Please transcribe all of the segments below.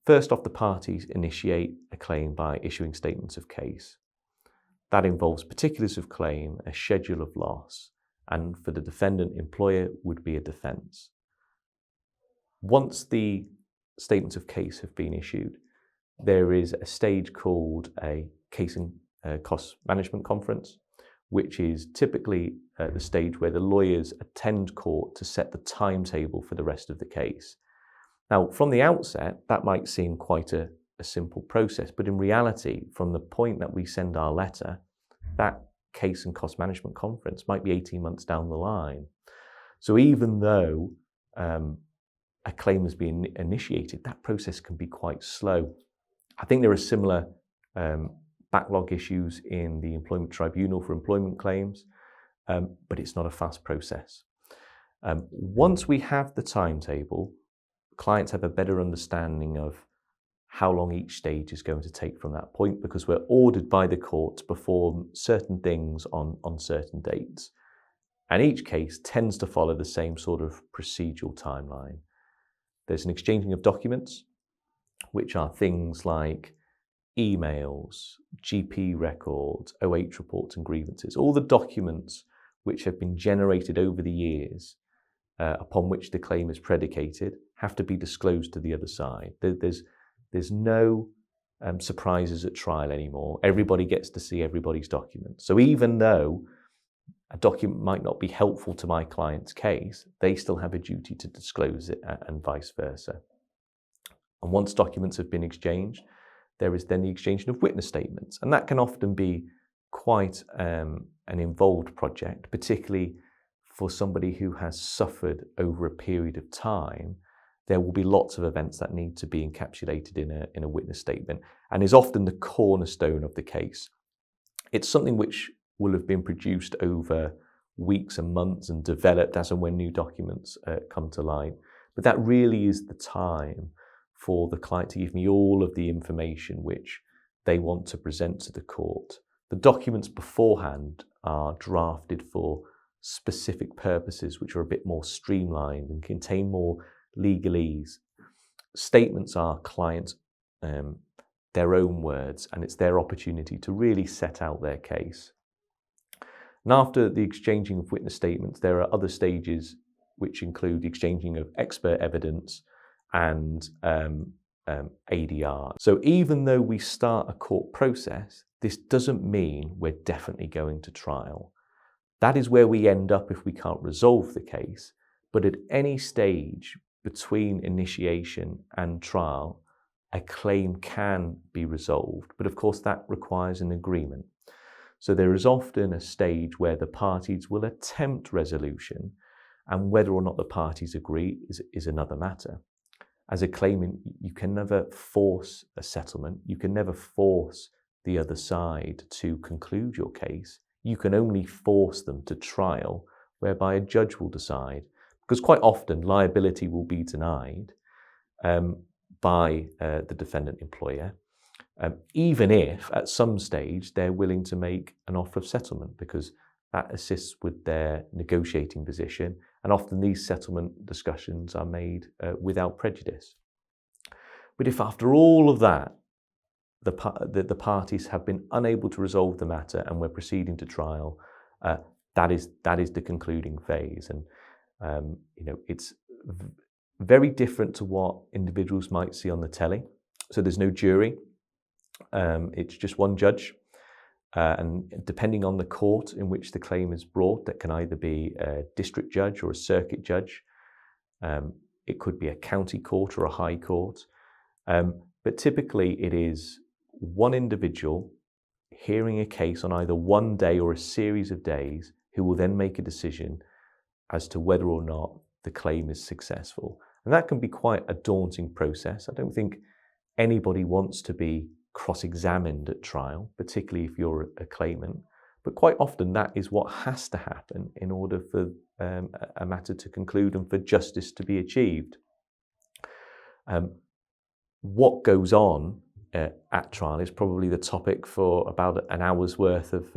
First off, the parties initiate a claim by issuing statements of case. That involves particulars of claim, a schedule of loss, and for the defendant employer would be a defence. Once the statements of case have been issued, there is a stage called a case and cost management conference, which is typically the stage where the lawyers attend court to set the timetable for the rest of the case. Now, from the outset, that might seem quite a simple process, but in reality, from the point that we send our letter, that case and cost management conference might be 18 months down the line. So even though a claim has been initiated, that process can be quite slow. I think there are similar backlog issues in the employment tribunal for employment claims, but it's not a fast process. Once we have the timetable, clients have a better understanding of how long each stage is going to take from that point, because we're ordered by the court to perform certain things on certain dates. And each case tends to follow the same sort of procedural timeline. There's an exchanging of documents, which are things like emails, GP records, OH reports and grievances, all the documents which have been generated over the years upon which the claim is predicated have to be disclosed to the other side. There's no surprises at trial anymore. Everybody gets to see everybody's documents. So even though a document might not be helpful to my client's case, they still have a duty to disclose it and vice versa. And once documents have been exchanged, there is then the exchanging of witness statements. And that can often be quite an involved project, particularly for somebody who has suffered over a period of time. There will be lots of events that need to be encapsulated in a witness statement, and is often the cornerstone of the case. It's something which will have been produced over weeks and months and developed as and when new documents come to light. But that really is the time for the client to give me all of the information which they want to present to the court. The documents beforehand are drafted for specific purposes which are a bit more streamlined and contain more legalese. Statements are clients' their own words, and it's their opportunity to really set out their case. And after the exchanging of witness statements, there are other stages which include the exchanging of expert evidence and ADR. So even though we start a court process, this doesn't mean we're definitely going to trial. That is where we end up if we can't resolve the case. But at any stage between initiation and trial, a claim can be resolved. But of course, that requires an agreement. So there is often a stage where the parties will attempt resolution, and whether or not the parties agree is another matter. As a claimant, you can never force a settlement. You can never force the other side to conclude your case. You can only force them to trial, whereby a judge will decide. Because quite often, liability will be denied by the defendant employer, even if at some stage they're willing to make an offer of settlement, because that assists with their negotiating position. And often these settlement discussions are made without prejudice. But if after all of that, the parties have been unable to resolve the matter and we're proceeding to trial, that is the concluding phase. And it's very different to what individuals might see on the telly. So there's no jury. It's just one judge. And depending on the court in which the claim is brought, that can either be a district judge or a circuit judge. It could be a county court or a high court. But typically it is one individual hearing a case on either one day or a series of days who will then make a decision as to whether or not the claim is successful. And that can be quite a daunting process. I don't think anybody wants to be cross-examined at trial, particularly if you're a claimant. But quite often that is what has to happen in order for a matter to conclude and for justice to be achieved. What goes on at trial is probably the topic for about an hour's worth of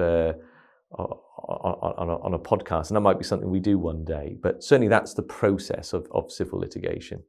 on a podcast, and that might be something we do one day. But certainly that's the process of civil litigation.